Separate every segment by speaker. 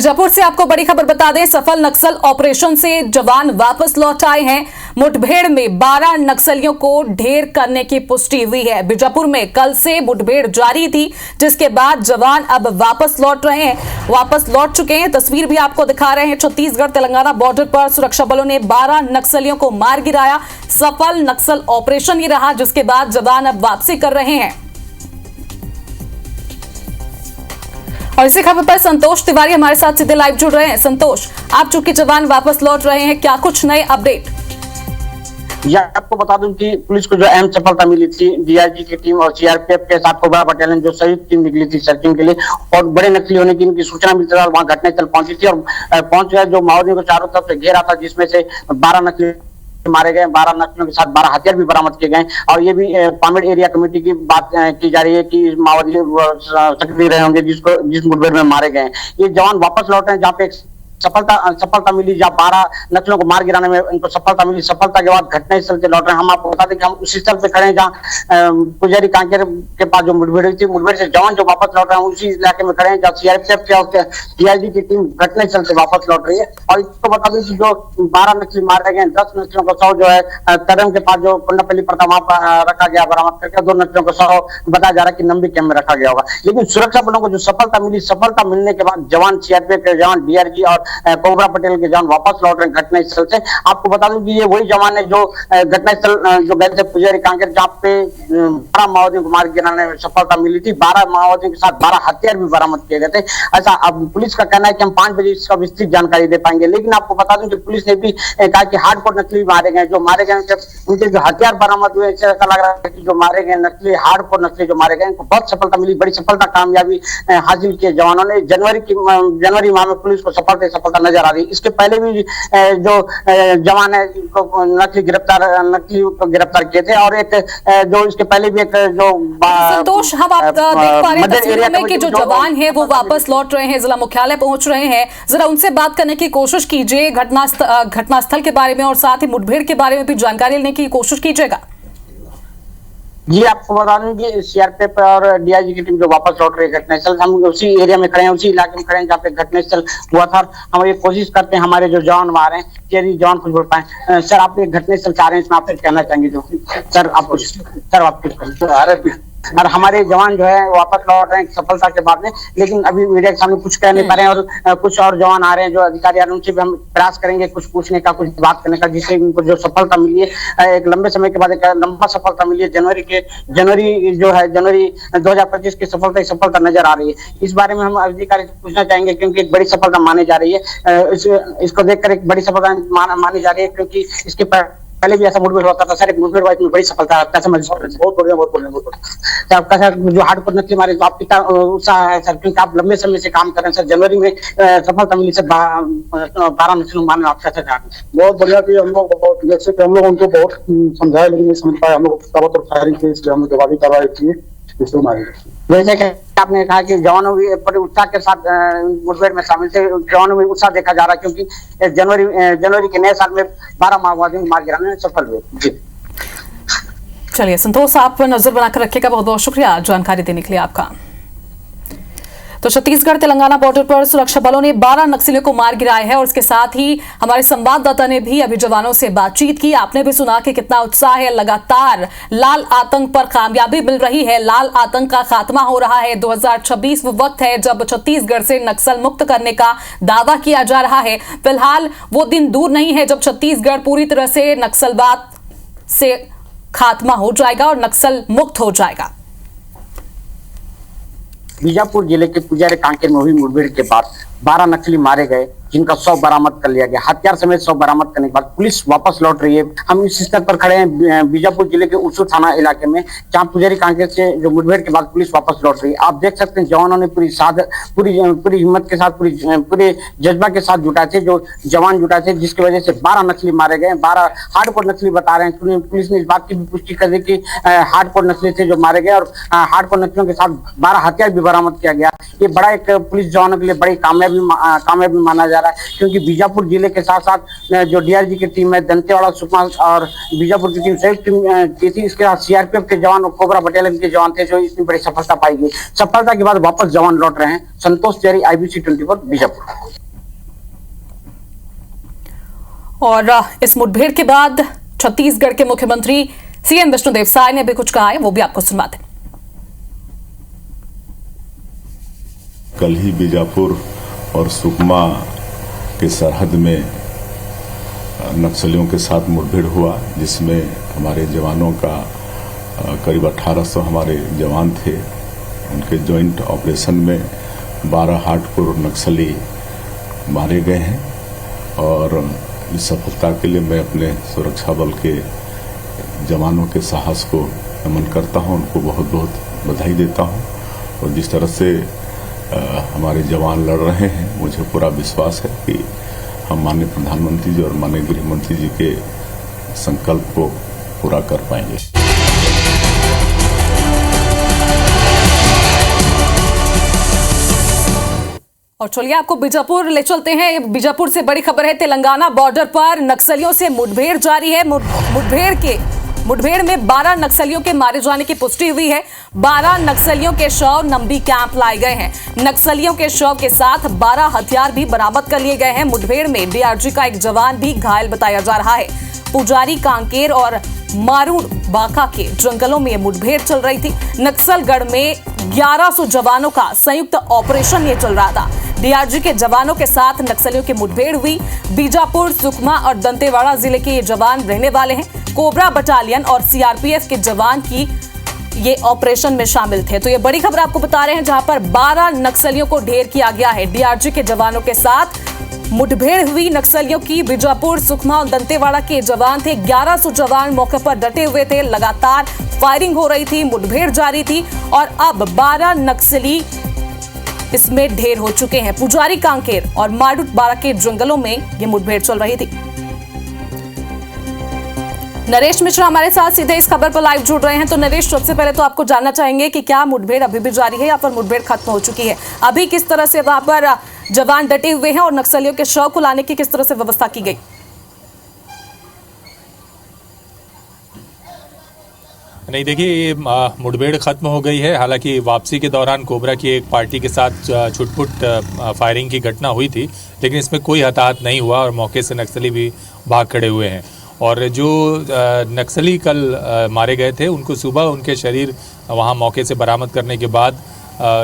Speaker 1: बीजापुर से आपको बड़ी खबर बता दें, सफल नक्सल ऑपरेशन से जवान वापस लौट आए हैं। मुठभेड़ में 12 नक्सलियों को ढेर करने की पुष्टि हुई है। बीजापुर में कल से मुठभेड़ जारी थी, जिसके बाद जवान अब वापस लौट चुके हैं। तस्वीर भी आपको दिखा रहे हैं। छत्तीसगढ़ तेलंगाना बॉर्डर पर सुरक्षा बलों ने 12 नक्सलियों को मार गिराया। सफल नक्सल ऑपरेशन ही रहा, जिसके बाद जवान अब वापसी कर रहे हैं। और इसी खबर पर संतोष तिवारी हमारे साथ सीधे लाइव जुड़ रहे हैं। संतोष, आप चूंकि जवान वापस लौट रहे हैं, क्या कुछ नए अपडेट?
Speaker 2: आपको बता दूं कि पुलिस को जो अहम सफलता मिली थी, डीआईजी की टीम और सीआरपीएफ के साथ कोबरा बटालियन जो संयुक्त टीम निकली थी सर्चिंग के लिए, और बड़े नक्सली होने की इनकी सूचना मिलती था, वहां घटनास्थल पहुंची थी और पहुंच गए। जो माओवादियों को चारों तरफ से घेरा था, जिसमें से 12 नक्सली मारे गए। 12 नक्सलियों के साथ 12 हथियार भी बरामद किए गए। और ये भी पामेड़ एरिया कमेटी की बात की जा रही है कि माओवादी सक्रिय रहे होंगे जिस मुठभेड़ में मारे गए। ये जवान वापस लौटे हैं, जहाँ पे सफलता मिली, जहाँ 12 नक्सलियों को मार गिराने में इनको सफलता मिली। सफलता के बाद घटनास्थल से लौट रहे हैं। हम आपको बता दें कि हम उसी स्थल पे खड़े हैं जहाँ पुजारी कांकेर के पास जो मुठभेड़ हुई थी, मुठभेड़ से जवान जो वापस लौट रहे हैं उसी इलाके में खड़े हैं जहाँ सीआरपीएफ के डीआईजी की टीम घटनास्थल से वापस लौट रही है। और इसको बता दें कि जो 12 नक्सली मारे गए, 10 नक्सलियों को 100 जो है कदम के पास जो कुंडापल्ली प्रथा वहां रखा गया बरामद करके, 2 नक्सलियों को 100 बताया जा रहा है कि नंबी कैंप में रखा गया होगा। लेकिन सुरक्षा बलों को जो सफलता मिली, सफलता मिलने के बाद जवान सीआरपीएफ के जवान, डीआरजी और कोबरा पटेल के जवान वापस लौट रहे हैं घटनास्थल से। आपको बता दूं कि ये वही जवान है जो घटनास्थल जो गए थे पुजारी कांकेर, जहाँ पे 12 माओवादियों को मार गिराने में सफलता मिली थी। 12 माओवादियों के साथ 12 हथियार भी बरामद किए गए थे। ऐसा अब पुलिस का कहना है कि हम 5 बजे इसका विस्तृत जानकारी दे पाएंगे। लेकिन आपको बता दूं कि पुलिस ने भी कहा कि हार्डकोर नक्सली मारे गए। जो मारे गए उनके जो हथियार बरामद हुए, ऐसा लग रहा है कि जो मारे गए नक्सली, हार्डकोर नक्सली जो मारे गए, इनको बहुत सफलता मिली, बड़ी सफलता, कामयाबी हासिल की जवानों ने। जनवरी माह में पुलिस को सफलता नजर आ रही है। इसके पहले भी जो जवान है जिनको नक्सली को गिरफ्तार किए थे, और एक जो इसके पहले भी एक जो
Speaker 1: संतोष, हम आप देख पा रहे हैं तस्वीरों में कि जो जवान है वो वापस लौट रहे हैं, जिला मुख्यालय पहुंच रहे हैं। जरा उनसे बात करने की कोशिश कीजिए घटनास्थल के बारे में, और साथ ही मुठभेड़ के बारे में भी जानकारी लेने की कोशिश कीजिएगा।
Speaker 2: जी, आपको बता दूं कि सीआरपीएफ और डीआईजी की टीम जो वापस लौट रही है घटनास्थल, हम उसी एरिया में खड़े हैं, उसी इलाके में खड़े हैं जहाँ पे घटनास्थल हुआ था। हम ये कोशिश करते हैं हमारे जो जवान वहां रहे हैं कि यदि जवान कुछ बोल पाए। सर, आप एक घटनास्थल से आ रहे हैं, इसमें आप कहना चाहेंगे जो सर आप कुछ और हमारे जवान जो है वापस लौट रहे हैं सफलता के बाद में, लेकिन अभी मीडिया के सामने कुछ कह नहीं पा रहे हैं। और कुछ और जवान आ रहे हैं जो अधिकारी आ रहे हैं, उनसे भी हम प्रयास करेंगे कुछ पूछने का, कुछ बात करने का, जिससे उनको जो सफलता मिली है, एक लंबे समय के बाद एक लंबा सफलता मिली है। जनवरी 2025 की सफलता नजर आ रही है। इस बारे में हम अधिकारी से पूछना चाहेंगे, क्योंकि एक बड़ी सफलता मानी जा रही है। इसको देखकर एक बड़ी सफलता मानी जा रही है, क्योंकि इसके पहले भी ऐसा मुठभेड़ होता था। सर, एक मुठभेड़ वाइज में बड़ी सफलता कैसे महसूस कर रहे हैं? बहुत बढ़िया। आपका सर जो हार्डकोर नक्सली मारे, तो आप कितना उत्साह है सर, क्योंकि आप लंबे समय से काम कर रहे हैं। सर, जनवरी में सफलता मिली सर 12 नक्सली मारने, आप कैसे जाते?
Speaker 3: बहुत बढ़िया कि हम लोग जैसे कि हम लोग उनको बहुत समझाए, लेकिन नहीं समझ पाए। हम लोग तब फायरिंग की, इसलिए हम लोग जवाबी कार्रवाई की, इसको मारे।
Speaker 2: जैसे कि आपने कहा कि जवानों भी बड़े उत्साह के साथ मुठभेड़ में शामिल थे, जवानों में उत्साह देखा जा रहा है, क्योंकि जनवरी के नए साल में 12 माओवादियों को मार गिराने में सफल हुए। जी
Speaker 1: चलिए संतोष, आप नजर बनाकर रखिएगा। बहुत बहुत शुक्रिया जानकारी देने के लिए आपका। तो छत्तीसगढ़ तेलंगाना बॉर्डर पर सुरक्षा बलों ने 12 नक्सलियों को मार गिराया है, और इसके साथ ही हमारे संवाददाता ने भी अभी जवानों से बातचीत की। आपने भी सुना कि कितना उत्साह है। लगातार लाल आतंक पर कामयाबी मिल रही है, लाल आतंक का खात्मा हो रहा है। 2026 वो वक्त है जब छत्तीसगढ़ से नक्सल मुक्त करने का दावा किया जा रहा है। फिलहाल वो दिन दूर नहीं है जब छत्तीसगढ़ पूरी तरह से नक्सलवाद से खात्मा हो जाएगा और नक्सल मुक्त हो जाएगा।
Speaker 2: बीजापुर जिले के पुजारी कांकेर में हुई मुठभेड़ के बाद 12 नक्सली मारे गए, जिनका 100 बरामद कर लिया गया। हथियार समेत 100 बरामद करने के बाद पुलिस वापस लौट रही है। हम इस स्तर पर खड़े हैं बीजापुर जिले के उसूर थाना इलाके में, जहां पुजारी कांकेर से जो मुठभेड़ के बाद पुलिस वापस लौट रही है। आप देख सकते हैं जवानों ने पूरी हिम्मत के साथ, पूरे जज्बा के साथ जुटाए थे, जो जवान जुटाए थे, जिसकी वजह से 12 नक्सली मारे गए। 12 हार्डकोर नक्सली बता रहे हैं। पुलिस ने इस बात की भी पुष्टि कर दी कि हार्डकोर नक्सली थे जो मारे गए, और हार्डकोर नक्सलियों के साथ 12 हथियार भी बरामद किया गया। ये बड़ा एक पुलिस जवानों के लिए बड़ी कामयाबी माना जा रहा है, क्योंकि बीजापुर जिले के साथ साथ जो डीआरजी की टीम है, दंतेवाड़ा, सुकमा और बीजापुर की टीम संयुक्त टीम की थी। इसके साथ सीआरपीएफ के जवान और कोबरा बटालियन के जवान थे, जो इतनी बड़ी सफलता पाई गई। सफलता के बाद वापस जवान लौट रहे हैं। संतोष तिवारी, IBC 24, बीजापुर।
Speaker 1: और इस मुठभेड़ के बाद छत्तीसगढ़ के मुख्यमंत्री सीएम विष्णुदेव साय ने भी कुछ कहा है, वो भी आपको सुनवाते हैं।
Speaker 4: कल ही बीजापुर और सुकमा के सरहद में नक्सलियों के साथ मुठभेड़ हुआ, जिसमें हमारे जवानों का करीब 1800 हमारे जवान थे। उनके जॉइंट ऑपरेशन में 12 हार्डकोर नक्सली मारे गए हैं और इस सफलता के लिए मैं अपने सुरक्षा बल के जवानों के साहस को नमन करता हूं, उनको बहुत बहुत बधाई देता हूं। और जिस तरह से हमारे जवान लड़ रहे हैं, मुझे पूरा विश्वास है कि हम माननीय प्रधानमंत्री जी और माननीय गृह मंत्री जी के संकल्प को पूरा कर पाएंगे।
Speaker 1: और चलिए आपको बीजापुर ले चलते हैं। बीजापुर से बड़ी खबर है, तेलंगाना बॉर्डर पर नक्सलियों से मुठभेड़ जारी है। मुठभेड़ में 12 नक्सलियों के मारे जाने की पुष्टि हुई है। 12 नक्सलियों के शव नंबी कैंप लाए गए हैं। नक्सलियों के शव के साथ 12 हथियार भी बरामद कर लिए गए हैं। मुठभेड़ में डीआरजी का एक जवान भी घायल बताया जा रहा है। पुजारी, कांकेर और मारूड़ बाका के जंगलों में मुठभेड़ चल रही थी। नक्सलगढ़ में 1100 जवानों का संयुक्त ऑपरेशन ये चल रहा था। डीआरजी के जवानों के साथ नक्सलियों की मुठभेड़ हुई। बीजापुर, सुकमा और दंतेवाड़ा जिले के ये जवान रहने वाले हैं। कोबरा बटालियन और सीआरपीएफ के जवान की ये ऑपरेशन में शामिल थे। तो ये बड़ी खबर आपको बता रहे हैं, जहां पर 12 नक्सलियों को ढेर किया गया है। डीआरजी के जवानों के साथ मुठभेड़ हुई नक्सलियों की। बीजापुर, सुकमा और दंतेवाड़ा के जवान थे। 1100 जवान मौके पर डटे हुए थे। लगातार फायरिंग हो रही थी, मुठभेड़ जारी थी और अब 12 नक्सली इसमें ढेर हो चुके हैं। पुजारी, कांकेर और मारूड़ बारा के जंगलों में ये मुठभेड़ चल रही थी। नरेश मिश्रा हमारे साथ सीधे इस खबर पर लाइव जुड़ रहे हैं। तो नरेश, सबसे पहले तो आपको जानना चाहेंगे कि क्या मुठभेड़ अभी भी जारी है या फिर मुठभेड़ खत्म हो चुकी है? अभी किस तरह से वहां पर जवान डटे हुए हैं और नक्सलियों के शव को लाने की किस तरह से व्यवस्था की गई?
Speaker 5: नहीं, देखिए, ये मुठभेड़ खत्म हो गई है। हालांकि वापसी के दौरान कोबरा की एक पार्टी के साथ छुटपुट फायरिंग की घटना हुई थी, लेकिन इसमें कोई हताहत नहीं हुआ और मौके से नक्सली भी भाग खड़े हुए हैं। और जो नक्सली कल मारे गए थे, उनको सुबह उनके शरीर वहां मौके से बरामद करने के बाद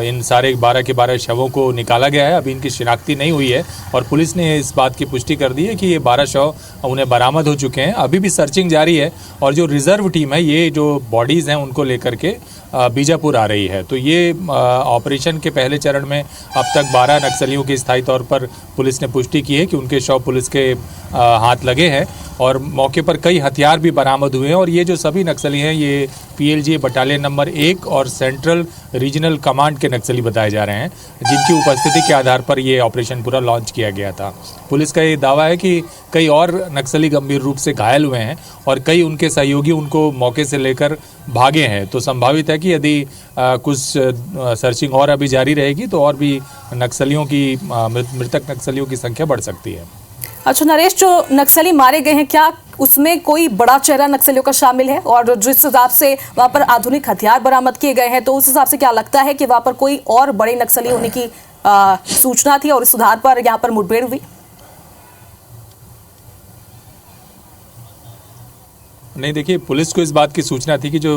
Speaker 5: इन सारे 12 के 12 शवों को निकाला गया है। अभी इनकी शिनाख्ती नहीं हुई है और पुलिस ने इस बात की पुष्टि कर दी है कि ये 12 शव उन्हें बरामद हो चुके हैं। अभी भी सर्चिंग जारी है और जो रिजर्व टीम है, ये जो बॉडीज़ हैं उनको लेकर के बीजापुर आ रही है। तो ये ऑपरेशन के पहले चरण में अब तक 12 नक्सलियों की स्थायी तौर पर पुलिस ने पुष्टि की है कि उनके शव पुलिस के हाथ लगे हैं और मौके पर कई हथियार भी बरामद हुए हैं। और ये जो सभी नक्सली हैं, ये पीएलजी बटालियन नंबर 1 और सेंट्रल रीजनल कमांड के नक्सली बताए जा रहे हैं, जिनकी उपस्थिति के आधार पर ये ऑपरेशन पूरा लॉन्च किया गया था। पुलिस का ये दावा है कि कई और नक्सली गंभीर रूप से घायल हुए हैं और कई उनके सहयोगी उनको मौके से लेकर भागे हैं। तो संभावित है कि यदि कुछ सर्चिंग और अभी जारी रहेगी तो और भी नक्सलियों की मृतक नक्सलियों की संख्या बढ़ सकती है।
Speaker 1: अच्छा नरेश, जो नक्सली मारे गए हैं, क्या उसमें कोई बड़ा चेहरा नक्सलियों का शामिल है? और जिस हिसाब से वहां पर आधुनिक हथियार बरामद किए गए हैं, तो उस हिसाब से क्या लगता है कि वहां पर कोई और बड़े नक्सली होने की सूचना थी और इस आधार पर यहाँ पर मुठभेड़ हुई?
Speaker 5: नहीं, देखिए, पुलिस को इस बात की सूचना थी कि जो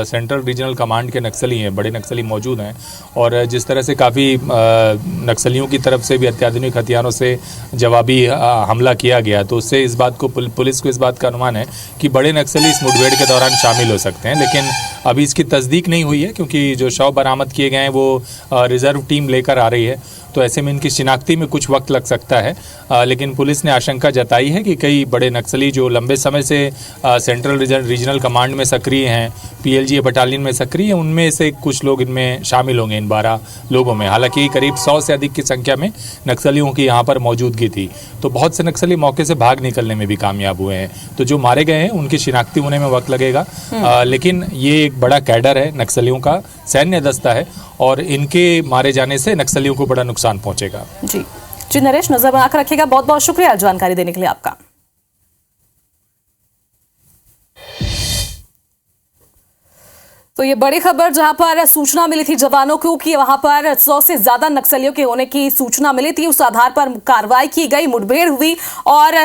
Speaker 5: सेंट्रल रीजनल कमांड के नक्सली हैं, बड़े नक्सली मौजूद हैं और जिस तरह से काफ़ी नक्सलियों की तरफ से भी अत्याधुनिक हथियारों से जवाबी हमला किया गया, तो उससे इस बात को पुलिस को इस बात का अनुमान है कि बड़े नक्सली इस मुठभेड़ के दौरान शामिल हो सकते हैं। लेकिन अभी इसकी तस्दीक नहीं हुई है क्योंकि जो शव बरामद किए गए हैं वो रिजर्व टीम लेकर आ रही है, तो ऐसे में इनकी शिनाख्ती में कुछ वक्त लग सकता है। लेकिन पुलिस ने आशंका जताई है कि कई बड़े नक्सली जो लंबे समय से सेंट्रल रीजनल कमांड में सक्रिय हैं, पीएलजी बटालियन में सक्रिय हैं, उनमें से कुछ लोग इनमें शामिल होंगे, इन 12 लोगों में। हालांकि करीब 100 से अधिक की संख्या में नक्सलियों की यहाँ पर मौजूदगी थी, तो बहुत से नक्सली मौके से भाग निकलने में भी कामयाब हुए हैं। तो जो मारे गए हैं उनकी शिनाख्ती होने में वक्त लगेगा, लेकिन ये एक बड़ा कैडर है नक्सलियों का, सैन्य दस्ता है और इनके मारे जाने से नक्सलियों को बड़ा नुकसान पहुंचेगा।
Speaker 1: जी नरेश, नजर बनाकर रखिएगा। बहुत बहुत शुक्रिया जानकारी देने के लिए आपका। तो ये बड़ी खबर, जहां पर सूचना मिली थी जवानों को कि वहां पर 100 से ज्यादा नक्सलियों के होने की सूचना मिली थी, उस आधार पर कार्रवाई की गई, मुठभेड़ हुई और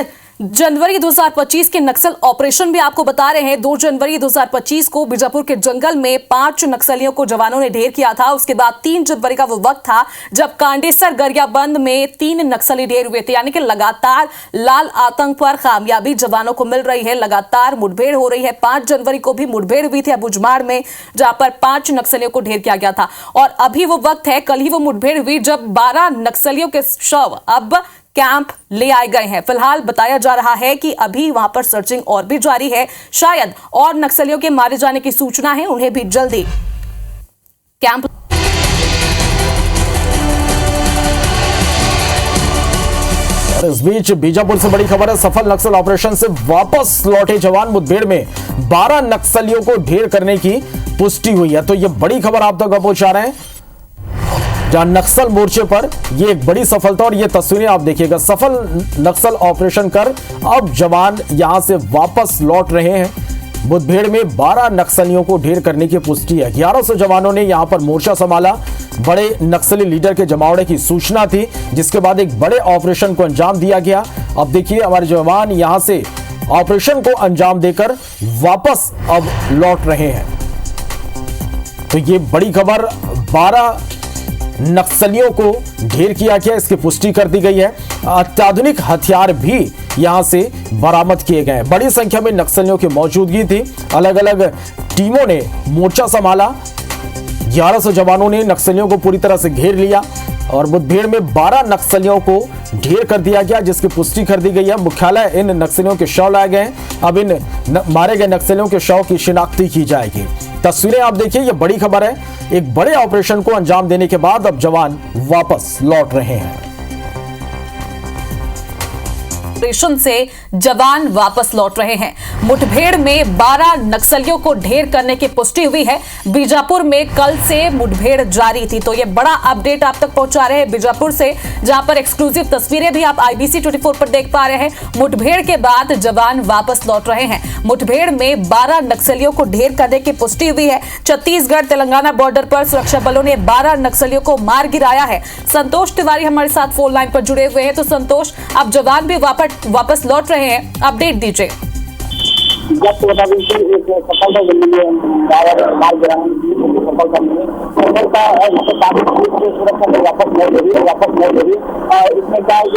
Speaker 1: जनवरी 2025 के नक्सल ऑपरेशन भी आपको बता रहे हैं। 2 जनवरी 2025 को बीजापुर के जंगल में 5 नक्सलियों को जवानों ने ढेर किया था। उसके बाद 3 जनवरी का वो वक्त था जब कांडेसर गरियाबंद में 3 नक्सली ढेर हुए थे। यानी कि लगातार लाल आतंक पर कामयाबी जवानों को मिल रही है, लगातार मुठभेड़ हो रही है। 5 जनवरी को भी मुठभेड़ हुई थी अबुझमाड़ में, जहां पर 5 नक्सलियों को ढेर किया गया था। और अभी वो वक्त है, कल ही वो मुठभेड़ हुई जब 12 नक्सलियों के शव अब कैंप ले आए गए हैं। फिलहाल बताया जा रहा है कि अभी वहां पर सर्चिंग और भी जारी है। शायद और नक्सलियों के मारे जाने की सूचना है, उन्हें भी जल्दी कैंप।
Speaker 6: इस बीच बीजापुर से बड़ी खबर है। सफल नक्सल ऑपरेशन से वापस लौटे जवान। मुठभेड़ में 12 नक्सलियों को ढेर करने की पुष्टि हुई है। तो यह बड़ी खबर आप तक पहुंचा रहे हैं, जहां नक्सल मोर्चे पर यह एक बड़ी सफलता। और यह तस्वीरें आप देखिएगा, सफल नक्सल ऑपरेशन कर अब जवान यहां से वापस लौट रहे हैं। मुठभेड़ में 12 नक्सलियों को ढेर करने की पुष्टि है। 1100 जवानों ने यहां पर मोर्चा संभाला। बड़े नक्सली लीडर के जमावड़े की सूचना थी, जिसके बाद एक बड़े ऑपरेशन को अंजाम दिया गया। अब देखिए हमारे जवान यहां से ऑपरेशन को अंजाम देकर वापस अब लौट रहे हैं। तो ये बड़ी खबर, 12 नक्सलियों को ढेर किया गया, इसकी पुष्टि कर दी गई है। अत्याधुनिक हथियार भी यहां से बरामद किए गए हैं। बड़ी संख्या में नक्सलियों की मौजूदगी थी। अलग अलग टीमों ने मोर्चा संभाला। 1100 जवानों ने नक्सलियों को पूरी तरह से घेर लिया और मुठभेड़ में 12 नक्सलियों को ढेर कर दिया गया, जिसकी पुष्टि कर दी गई है। मुख्यालय इन नक्सलियों के शव लाए गए। अब इन मारे गए नक्सलियों के शव की शिनाख्ती की जाएगी। तस्वीरें आप देखिए, यह बड़ी खबर है। एक बड़े ऑपरेशन को अंजाम देने के बाद अब जवान वापस लौट रहे हैं।
Speaker 1: ऑपरेशन से जवान वापस लौट रहे हैं। मुठभेड़ में 12 नक्सलियों को ढेर करने की पुष्टि हुई है। बीजापुर में कल से मुठभेड़ जारी थी। तो यह बड़ा अपडेट आप तक पहुंचा रहे हैं बीजापुर से, जहां पर एक्सक्लूसिव तस्वीरें भी आप IBC 24 पर देख पा रहे हैं। मुठभेड़ के बाद जवान वापस लौट रहे हैं। मुठभेड़ में 12 नक्सलियों को ढेर करने की पुष्टि हुई है। छत्तीसगढ़ तेलंगाना बॉर्डर पर सुरक्षा बलों ने 12 नक्सलियों को मार गिराया है। संतोष तिवारी हमारे साथ फोन लाइन पर जुड़े हुए हैं। तो संतोष, अब जवान भी वापस लौट रहे हैं, अपडेट दीजिए।
Speaker 2: आपको बता दें कि एक सफलता मिली है, माल गिराने की सफलता मिली। सुरक्षा वापस लौट रही है। इसमें क्या है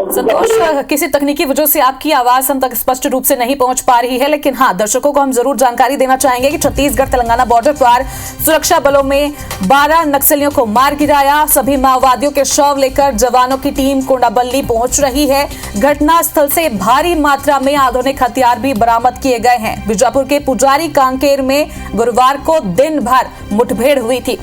Speaker 1: संतोष, किसी तकनीकी वजह से आपकी आवाज हम तक स्पष्ट रूप से नहीं पहुंच पा रही है, लेकिन हाँ, दर्शकों को हम जरूर जानकारी देना चाहेंगे कि छत्तीसगढ़ तेलंगाना बॉर्डर पर सुरक्षा बलों में 12 नक्सलियों को मार गिराया। सभी माओवादियों के शव लेकर जवानों की टीम कोंडाबल्ली पहुंच रही है। घटनास्थल से भारी मात्रा में आधुनिक हथियार भी बरामद किए गए हैं। बीजापुर के पुजारी कांकेर में गुरुवार को दिन भर मुठभेड़ हुई थी।